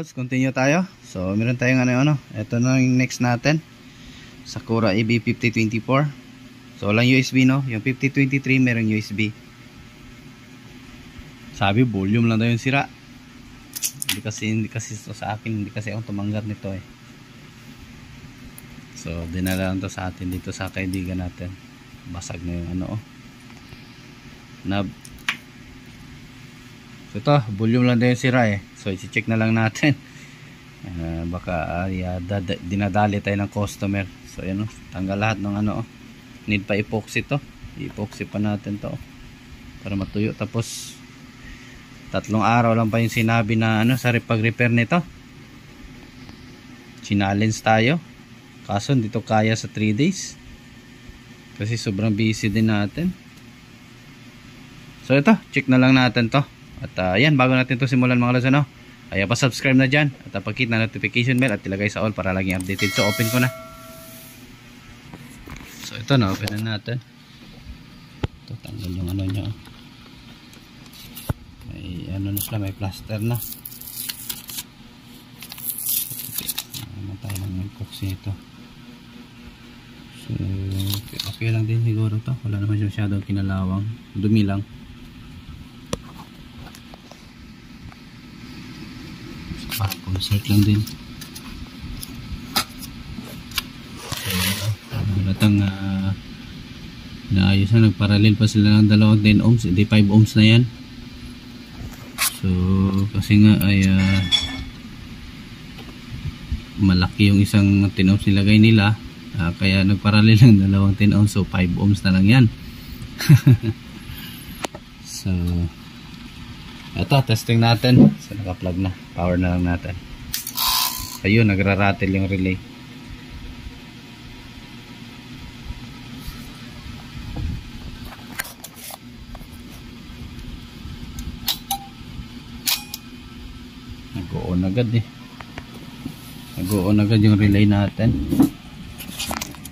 Lods, continue tayo. So meron tayong ano, ito na yung next natin, Sakura EB5024. So walang USB, no, yung 5023 merong USB. Sabi volume lang daw yung sira. Hindi kasi ito sa akin, hindi kasi ako tumanggap nito eh. So dinala lang to sa atin dito sa kaibigan natin. Basag na yung ano, knob. So ito, volume lang daw yung sira eh. So i-check na lang natin. Baka dinadali tayo ng customer. So yan, tanggal lahat ng ano. Need pa epoxy to. I-epoxy pa natin to para matuyo. Tapos 3 araw lang pa yung sinabi na sa pag-repair nito. Challenge tayo. Kaso dito kaya sa 3 days. Kasi sobrang busy din natin. So ito, check na lang natin to. At yan, bago natin to simulan mga lods, ay pa-subscribe na dyan. At pakit na notification bell at ilagay sa all para laging updated. So open ko na. So ito na, open na natin. Ito, tanggal yung ano nyo. May ano na sila, may plaster na. Naman tayo ng epoxy ito. So okay lang din siguro to. Wala naman siya masyadong kinalawang. Dumi lang. Consult lang din. Natang naayos na, nagparallel pa sila ng 10 ohms, hindi 5 ohms na yan. So kasi nga ay malaki yung isang 10 ohms nilagay nila, kaya nagparallel ng 10 ohms, so 5 ohms na lang yan. So ito, testing natin. So naka-plug na, power na lang natin. Ayun, nagra-rattle yung relay. Nag-o-on agad eh. Nag-o-on agad yung relay natin.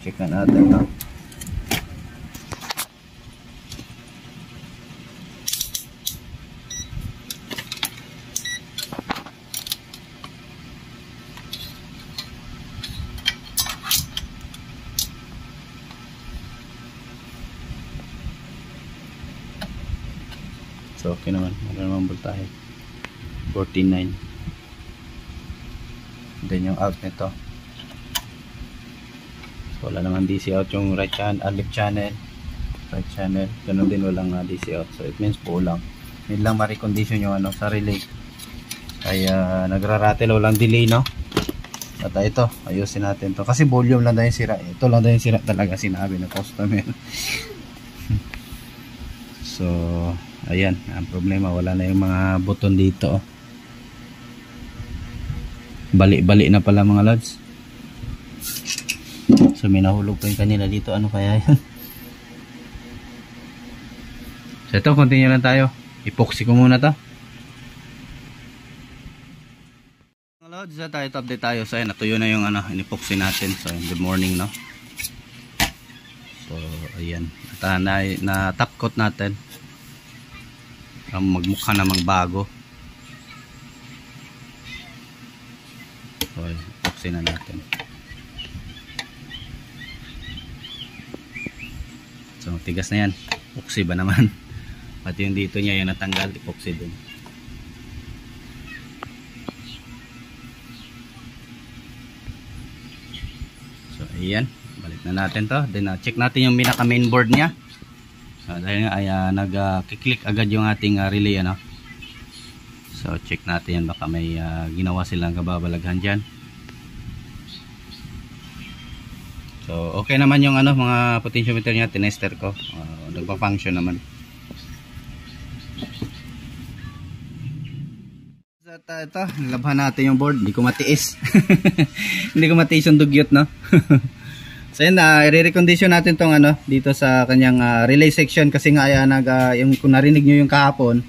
Check na natin na. So okay naman, wala naman voltahe. 49. Then yung out nito, so wala naman DC out yung right channel, left channel, right channel. Ganun din, walang DC out. So it means po lang. Need lang ma-recondition yung sa relay. Kaya nagra-rattle, walang delay, no? At ito, ayusin natin to. Kasi volume lang daw yung sira. Ito lang daw yung sira talaga, sinabi ng customer. So ayan, ang problema, wala na yung mga button dito. Bali-bali na pala mga lods. So may nahulog pa yung kanila dito. Ano kaya yan? So ito, continue lang tayo. Epoxy ko muna to. Mga lods, tayo update tayo. So ayan, natuyo na yung in-epoxy natin. So good morning, no? So ayan, na top coat natin. Magmukha namang bago. So epoxy na natin. So tigas na yan. Epoxy ba naman? Pati yung dito niya yung natanggal, epoxy din. So ayan, balik na natin to. Then check natin yung pinaka main board niya. Dahil nga ay nag-click agad yung ating relay, so check natin yan, baka may ginawa silang kababalaghan dyan. So okay naman yung mga potentiometer nya, tinester ko, nagpa-function naman. Ito, nilabhan natin yung board, hindi ko matiis. Hindi ko matiis yung dugyot, no? So yun, i-recondition natin tong dito sa kanyang relay section. Kasi nga yung kung narinig nyo yung kahapon,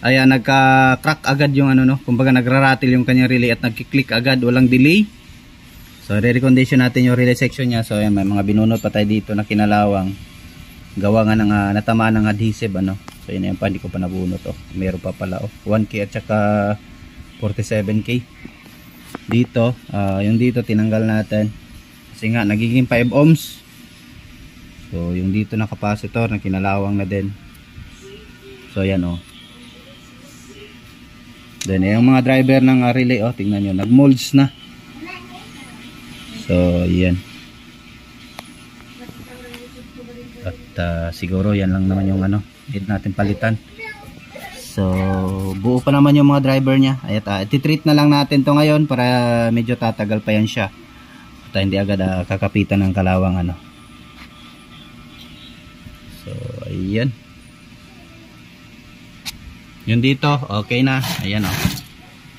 ay nagka-crack agad yung kumbaga nagra-rattle yung kanyang relay at nagki-click agad, walang delay. So i-recondition natin yung relay section nya. So yan, may mga binunot pa tayo dito na kinalawang. Gawa nga ng natamaan ng adhesive, So yun, yan pa, hindi ko pa nabunot. Meron pa pala 1K at saka 47k. Dito, yung dito tinanggal natin kasi nga nagiging 5 ohms. So yung dito na capacitor na kinalawang na din. So yan oh. Then yung mga driver ng relay oh, tingnan nyo, nag-molds na. So yan. At siguro yan lang naman yung ano, need natin palitan. So buo pa naman yung mga driver niya. At ititreat na lang natin to ngayon para medyo tatagal pa yan siya. At hindi agad kakapitan ng kalawang ano. So ayan. Yung dito okay na. Ayan oh.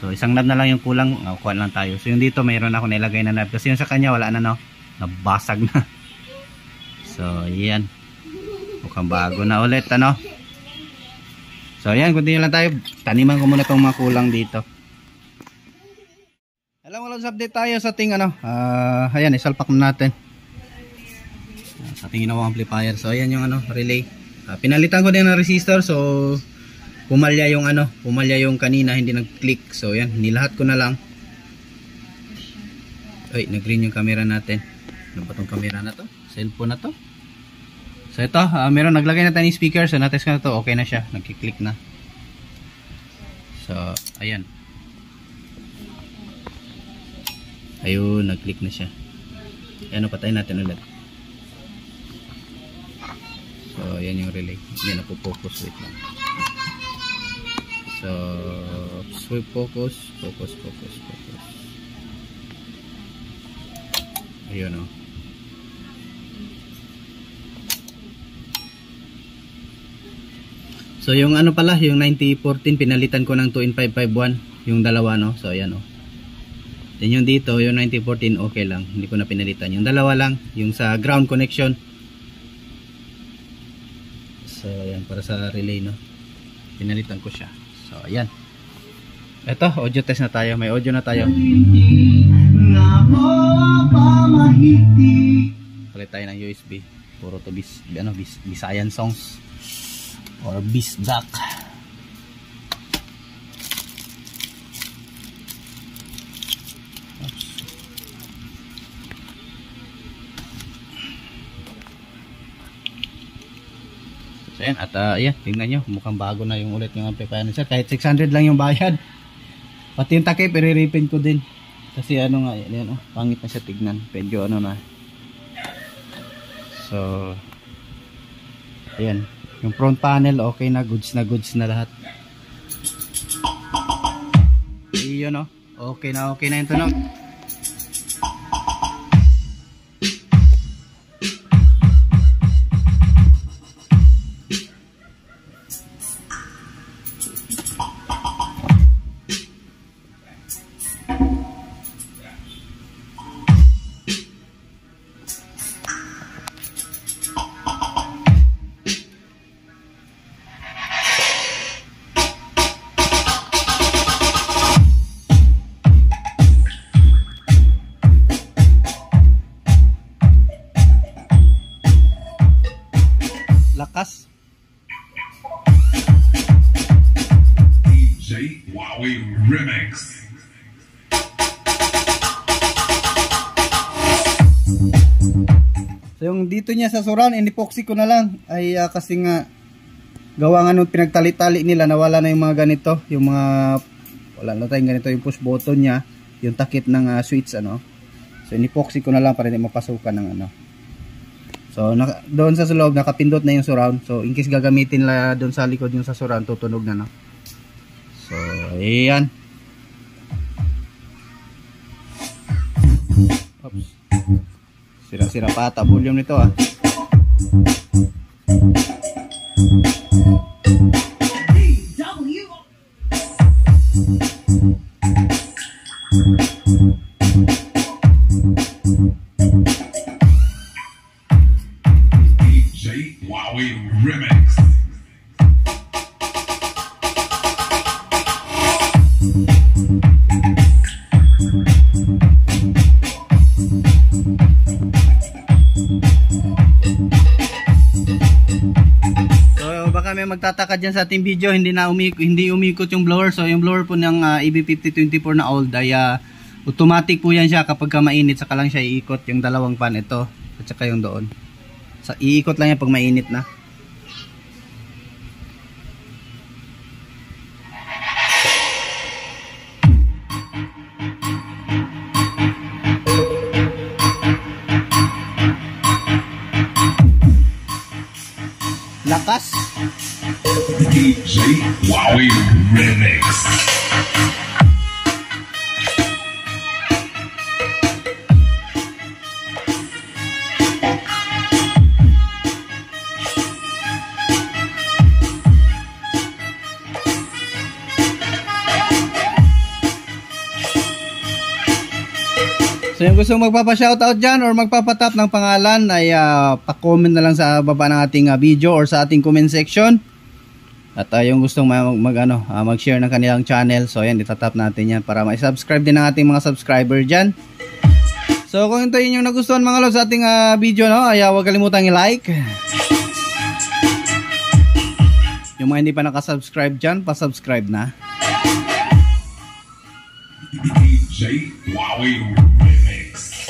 So isang knob na lang yung kulang, kuha lang tayo. So yung dito mayroon ako nilagay na knob kasi yung sa kanya wala na no. Nabasag na. So ayan. Mukhang bago na ulit ano. So ayan, continue lang tayo. Taniman ko muna tong mga kulang dito. Hello mga lods, update tayo sa ating ano. Ayan, isalpak na natin. Sa ating ginawa amplifier. So ayan yung ano, relay. Pinalitan ko din ng resistor. So pumalya yung ano, pumalya yung kanina, hindi nag-click. So ayan, nilahat ko na lang. Ay, nag-green yung camera natin. Ano ba tong camera na to? Cellphone na to? So ito, meron naglagay na tayo ng speaker. So natest ko na to, okay na siya, nagki-click na. So ayan. Ayun, nag-click na siya. Ayan, patayin natin ulit. So ayan yung relay. Yan, napo-focus, wait lang. So sweep focus. Ayun oh. So yung ano pala, yung 9014 pinalitan ko ng 2-in-551, yung dalawa no. So ayan oh. Then yung dito, yung 9014 okay lang, hindi ko na pinalitan. Yung dalawa lang, yung sa ground connection. So ayan, para sa relay no. Pinalitan ko siya. So ayan. Ito, audio test na tayo. May audio na tayo. Palit tayo ng USB. Puro to Bisayan songs. Or Bisdak. So yan, at ayan, tingnan nyo, mukhang bago na yung ulit yung amplifier nila. Kahit 600 lang yung bayad. Pati yung takip, i-repaint ko din. Kasi ano nga, yan, pangit na siya tignan. Medyo ano na. So ayan. Yung front panel okay na, goods na lahat. Iyon no. Okay na yung tunog. Lakas. DJ Wowie Remix. So yung dito niya sa surround, inipoxy ko na lang. Ay kasi nga gawa nga nung pinagtali-tali nila, nawala na yung mga ganito. Yung mga, wala na tayong ganito, yung push button niya. Yung takip ng switch ano. So inipoxy ko na lang para hindi mapasukan ng ano. So doon sa loob nakapindot na yung surround. So in case gagamitin la doon sa likod yung sa surround, tutunog na no. So ayan. Oops. Sira-sira pa ata volume nito ah. Wowie Remix. So baka marami magtataka dyan sa ating video, hindi umikot yung blower. So yung blower po ng EB5024 na old ay automatic po yan siya. Kapag mainit saka lang siya iikot, yung dalawang pan ito at saka yung doon. So, iikot lang yan pag mainit na. Lakas. DJ Wowie Remix. So yung gusto magpapa-shoutout dyan or magpapatap ng pangalan ay pa-comment na lang sa baba ng ating video or sa ating comment section. At yung gustong mag-share ng kanilang channel, so ayan, itatap natin yan para ma-subscribe din ng ating mga subscriber dyan. So kung ito yun yung nagustuhan mga lods sa ating video, no, ay huwag kalimutang i-like. Yung mga hindi pa nakasubscribe dyan, pa-subscribe na. DJ Wowie Remix.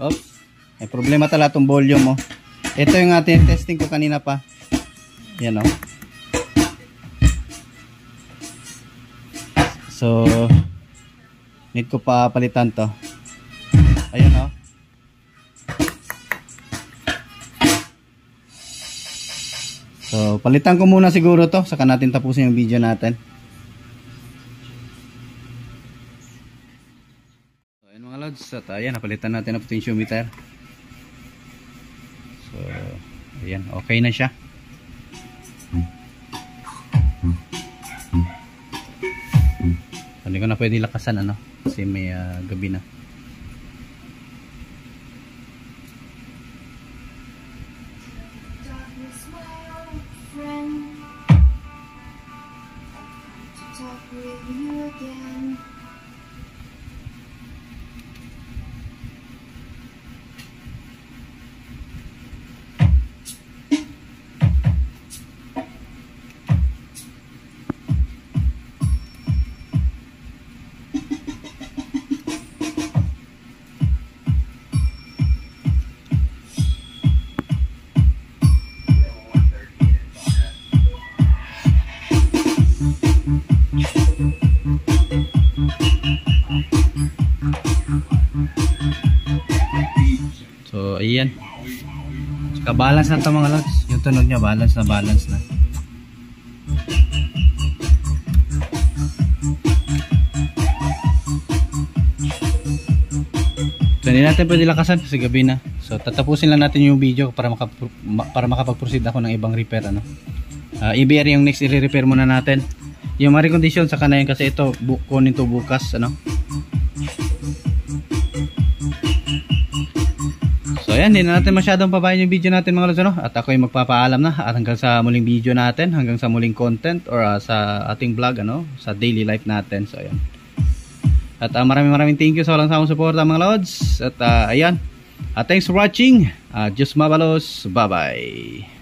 Oops, may problema tala itong volume mo. Ito yung ating testing ko kanina pa. Yan o. So need ko pa palitan to. Ayun o. So palitan ko muna siguro to, saka natin tapusin yung video natin. So ayun mga lods, at ayan, napalitan natin ang potentiometer. So ayan, okay na siya. Hindi ko na pwede lakasan kasi may gabi na. So ayan, saka balance na ito mga lods. Yung tunog nya balance na. So hindi natin pwede lakasan kasi gabi na. So tatapusin lang natin yung video para makapag-proceed ako ng ibang repair EBR yung next i-repair muna natin. Yung ma-recondition saka na yun kasi ito kunin to bukas So ayan, hindi na natin masyadong pabayan yung video natin mga lods at ako ay magpapaalam na at hanggang sa muling video natin, hanggang sa muling content or sa ating vlog sa daily life natin. So ayan. At maraming thank you sa walang sawang suporta mga lods. At ayan. Thanks for watching. Diyos mabalos. Bye bye.